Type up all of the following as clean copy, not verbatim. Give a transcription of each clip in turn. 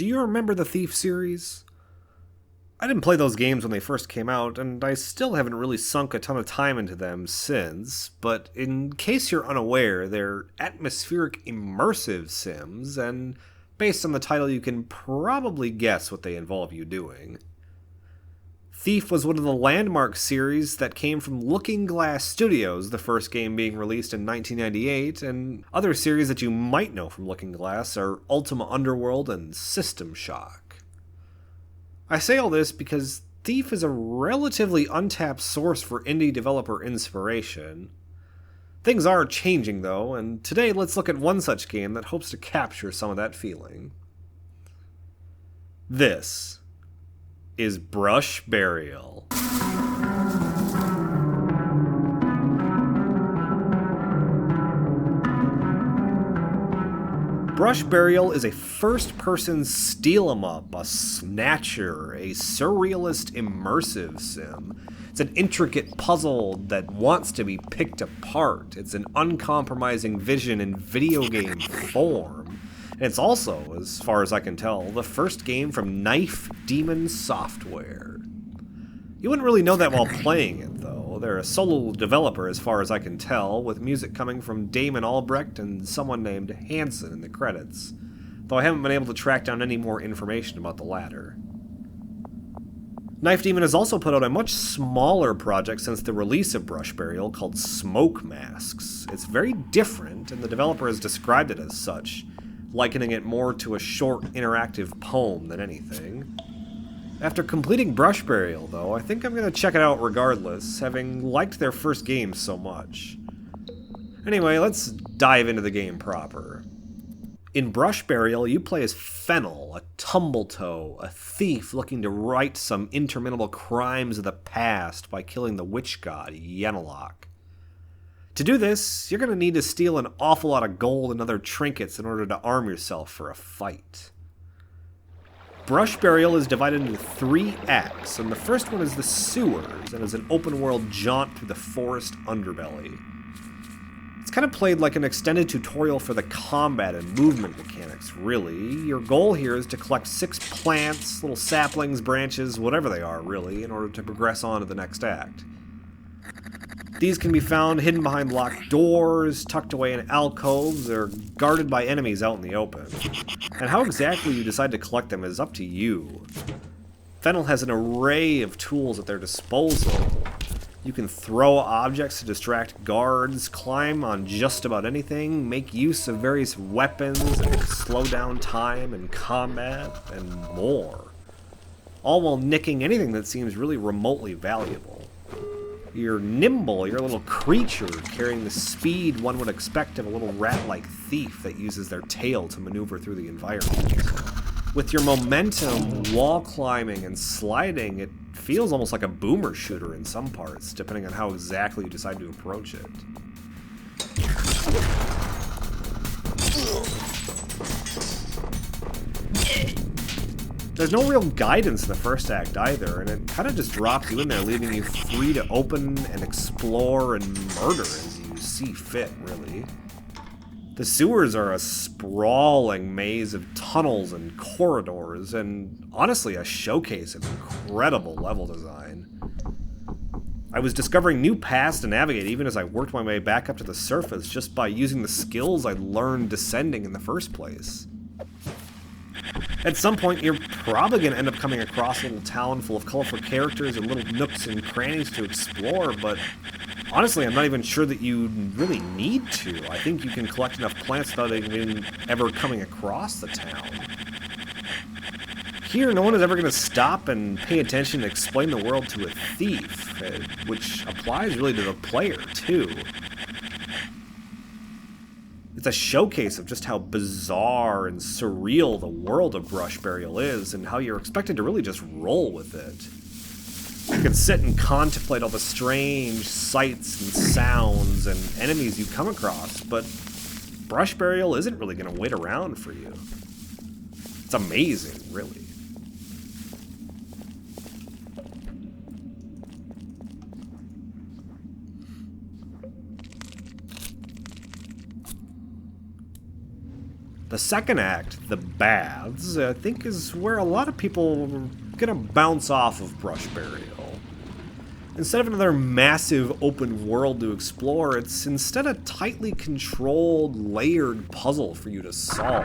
do you remember the Thief series? I didn't play those games when they first came out, and I still haven't really sunk a ton of time into them since, but in case you're unaware, they're atmospheric immersive sims, and based on the title you can probably guess what they involve you doing. Thief was one of the landmark series that came from Looking Glass Studios, the first game being released in 1998, and other series that you might know from Looking Glass are Ultima Underworld and System Shock. I say all this because Thief is a relatively untapped source for indie developer inspiration. Things are changing though, and today let's look at one such game that hopes to capture some of that feeling. This is Brush Burial. Brush Burial is a first-person steal-em-up, a snatcher, a surrealist immersive sim. It's an intricate puzzle that wants to be picked apart. It's an uncompromising vision in video game form. And it's also, as far as I can tell, the first game from Knife Demon Software. You wouldn't really know that while playing it, though. They're a solo developer as far as I can tell, with music coming from Damon Albrecht and someone named Hansen in the credits, though I haven't been able to track down any more information about the latter. Knife Demon has also put out a much smaller project since the release of Brush Burial called Smoke Masks. It's very different, and the developer has described it as such, likening it more to a short interactive poem than anything. After completing Brush Burial, though, I think I'm going to check it out regardless, having liked their first game so much. Anyway, let's dive into the game proper. In Brush Burial, you play as Fennel, a tumbletoe, a thief looking to right some interminable crimes of the past by killing the witch god Yenalok. To do this, you're going to need to steal an awful lot of gold and other trinkets in order to arm yourself for a fight. Brush Burial is divided into 3 acts, and the first one is the sewers, and is an open-world jaunt through the forest underbelly. It's kind of played like an extended tutorial for the combat and movement mechanics, really. Your goal here is to collect 6 plants, little saplings, branches, whatever they are, really, in order to progress on to the next act. These can be found hidden behind locked doors, tucked away in alcoves, or guarded by enemies out in the open. And how exactly you decide to collect them is up to you. Fennel has an array of tools at their disposal. You can throw objects to distract guards, climb on just about anything, make use of various weapons, and slow down time and combat, and more. All while nicking anything that seems really remotely valuable. You're nimble, you're a little creature carrying the speed one would expect of a little rat-like thief that uses their tail to maneuver through the environment. With your momentum, wall climbing, and sliding, it feels almost like a boomer shooter in some parts, depending on how exactly you decide to approach it. There's no real guidance in the first act either, and it kind of just drops you in there, leaving you free to open and explore and murder as you see fit, really. The sewers are a sprawling maze of tunnels and corridors, and honestly a showcase of incredible level design. I was discovering new paths to navigate even as I worked my way back up to the surface just by using the skills I'd learned descending in the first place. At some point, you're probably going to end up coming across a little town full of colorful characters and little nooks and crannies to explore, but honestly, I'm not even sure that you really need to. I think you can collect enough plants without even ever coming across the town. Here, no one is ever going to stop and pay attention and explain the world to a thief, which applies really to the player, too. It's a showcase of just how bizarre and surreal the world of Brush Burial is, and how you're expected to really just roll with it. You can sit and contemplate all the strange sights and sounds and enemies you come across, but Brush Burial isn't really going to wait around for you. It's amazing, really. The second act, the baths, I think is where a lot of people are gonna bounce off of Brush Burial. Instead of another massive open world to explore, it's instead a tightly controlled, layered puzzle for you to solve.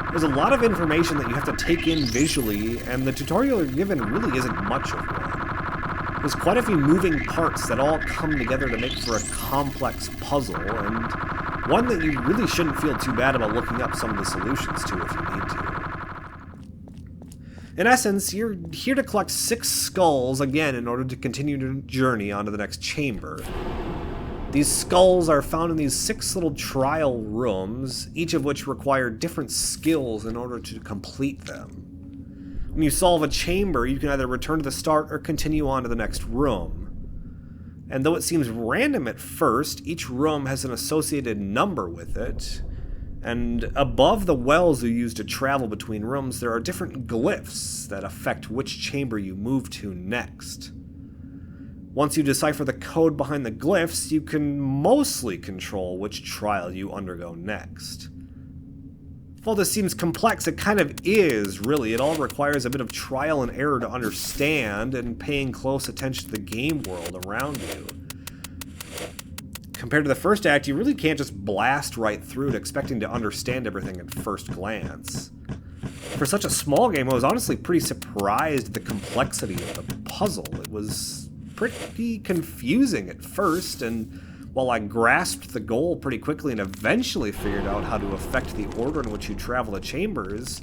There's a lot of information that you have to take in visually, and the tutorial you're given really isn't much of one. There's quite a few moving parts that all come together to make for a complex puzzle, and one that you really shouldn't feel too bad about looking up some of the solutions to if you need to. In essence, you're here to collect 6 skulls again in order to continue your journey onto the next chamber. These skulls are found in these 6 little trial rooms, each of which require different skills in order to complete them. When you solve a chamber, you can either return to the start or continue on to the next room. And though it seems random at first, each room has an associated number with it. And above the wells you use to travel between rooms, there are different glyphs that affect which chamber you move to next. Once you decipher the code behind the glyphs, you can mostly control which trial you undergo next. While this seems complex, it kind of is, really. It all requires a bit of trial and error to understand, and paying close attention to the game world around you. Compared to the first act, you really can't just blast right through it expecting to understand everything at first glance. For such a small game, I was honestly pretty surprised at the complexity of the puzzle. It was pretty confusing at first, and while I grasped the goal pretty quickly and eventually figured out how to affect the order in which you travel the chambers,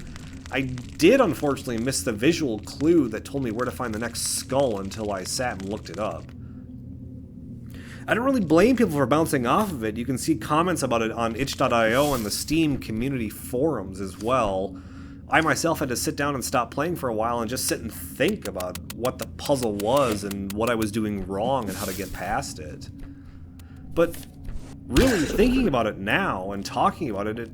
I did unfortunately miss the visual clue that told me where to find the next skull until I sat and looked it up. I don't really blame people for bouncing off of it. You can see comments about it on itch.io and the Steam community forums as well. I myself had to sit down and stop playing for a while and just sit and think about what the puzzle was and what I was doing wrong and how to get past it. But really thinking about it now and talking about it, it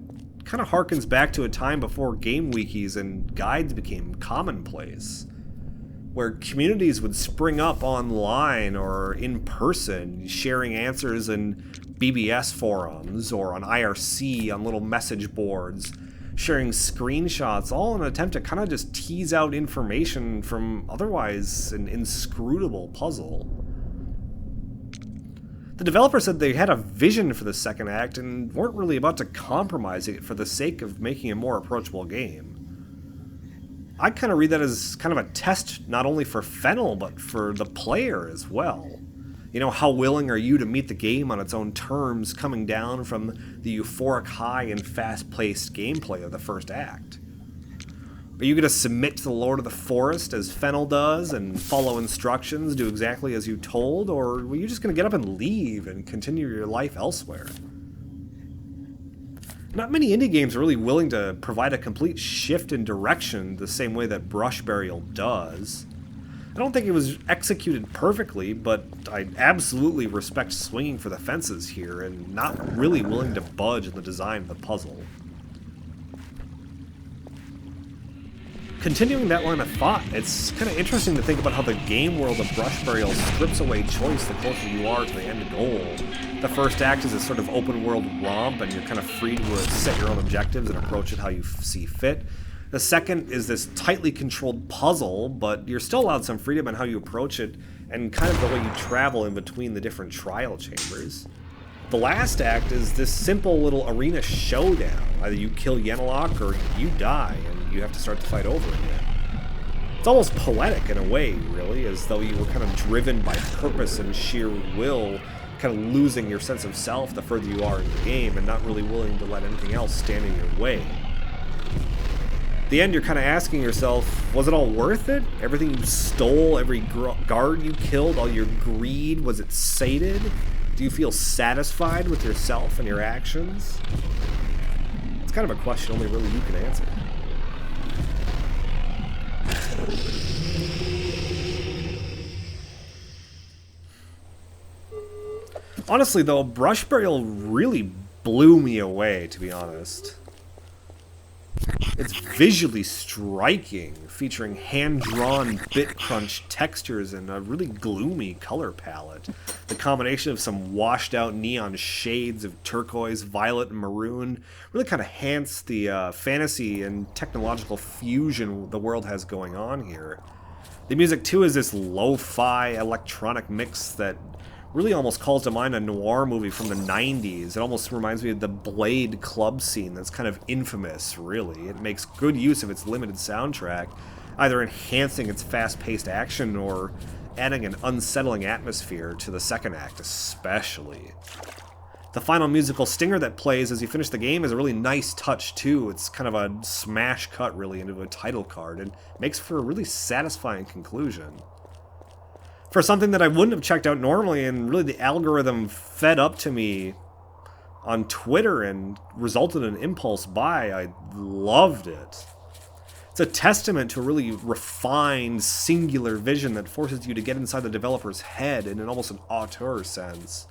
kind of harkens back to a time before game wikis and guides became commonplace, where communities would spring up online or in person, sharing answers in BBS forums or on IRC on little message boards, sharing screenshots, all in an attempt to kind of just tease out information from otherwise an inscrutable puzzle. The developer said they had a vision for the second act and weren't really about to compromise it for the sake of making a more approachable game. I kind of read that as kind of a test not only for Fennel, but for the player as well. You know, how willing are you to meet the game on its own terms, coming down from the euphoric high and fast-paced gameplay of the first act? Are you going to submit to the Lord of the Forest as Fennel does and follow instructions, do exactly as you told, or are you just going to get up and leave and continue your life elsewhere? Not many indie games are really willing to provide a complete shift in direction the same way that Brush Burial does. I don't think it was executed perfectly, but I absolutely respect swinging for the fences here and not really willing to budge in the design of the puzzle. Continuing that line of thought, it's kind of interesting to think about how the game world of Brush Burial strips away choice the closer you are to the end goal. The first act is a sort of open world romp, and you're kind of free to set your own objectives and approach it how you see fit. The second is this tightly controlled puzzle, but you're still allowed some freedom in how you approach it and kind of the way you travel in between the different trial chambers. The last act is this simple little arena showdown. Either you kill Yenalok or you die, and you have to start the fight over again. It's almost poetic in a way, really, as though you were kind of driven by purpose and sheer will, kind of losing your sense of self the further you are in the game and not really willing to let anything else stand in your way. At the end, you're kind of asking yourself, was it all worth it? Everything you stole, every guard you killed, all your greed, was it sated? Do you feel satisfied with yourself and your actions? It's kind of a question only really you can answer. Honestly, though, Brush Burial really blew me away, to be honest. It's visually striking, featuring hand-drawn bit crunch textures and a really gloomy color palette. The combination of some washed-out neon shades of turquoise, violet, and maroon really kind of enhance the fantasy and technological fusion the world has going on here. The music, too, is this lo-fi electronic mix that really almost calls to mind a noir movie from the 90s. It almost reminds me of the Blade club scene that's kind of infamous, really. It makes good use of its limited soundtrack, either enhancing its fast-paced action or adding an unsettling atmosphere to the second act especially. The final musical stinger that plays as you finish the game is a really nice touch too. It's kind of a smash cut really into a title card and makes for a really satisfying conclusion. For something that I wouldn't have checked out normally, and really the algorithm fed up to me on Twitter and resulted in an impulse buy, I loved it. It's a testament to a really refined, singular vision that forces you to get inside the developer's head in an almost an auteur sense.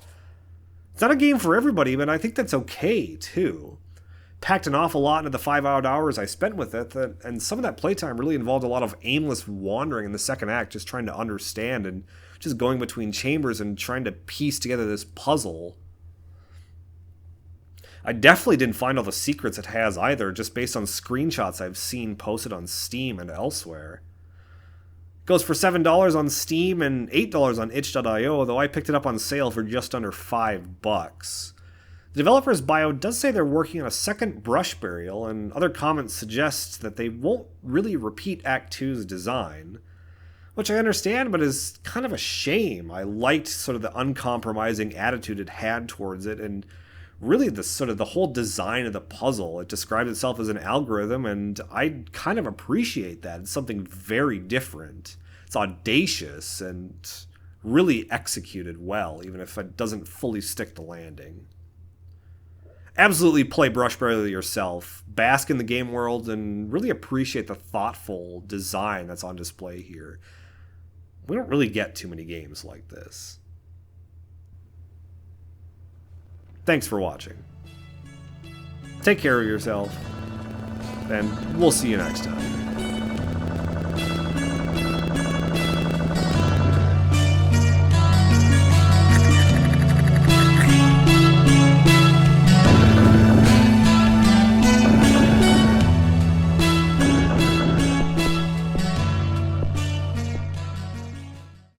It's not a game for everybody, but I think that's okay, too. Packed an awful lot into the 5 odd hours I spent with it, and some of that playtime really involved a lot of aimless wandering in the second act, just trying to understand and just going between chambers and trying to piece together this puzzle. I definitely didn't find all the secrets it has either, just based on screenshots I've seen posted on Steam and elsewhere. It goes for $7 on Steam and $8 on itch.io, though I picked it up on sale for just under $5. The developer's bio does say they're working on a second brush burial, and other comments suggest that they won't really repeat Act 2's design, which I understand, but is kind of a shame. I liked sort of the uncompromising attitude it had towards it, and really the sort of the whole design of the puzzle. It describes itself as an algorithm, and I kind of appreciate that. It's something very different. It's audacious and really executed well, even if it doesn't fully stick the landing. Absolutely play Brush Burial yourself, bask in the game world, and really appreciate the thoughtful design that's on display here. We don't really get too many games like this. Thanks for watching. Take care of yourself, and we'll see you next time.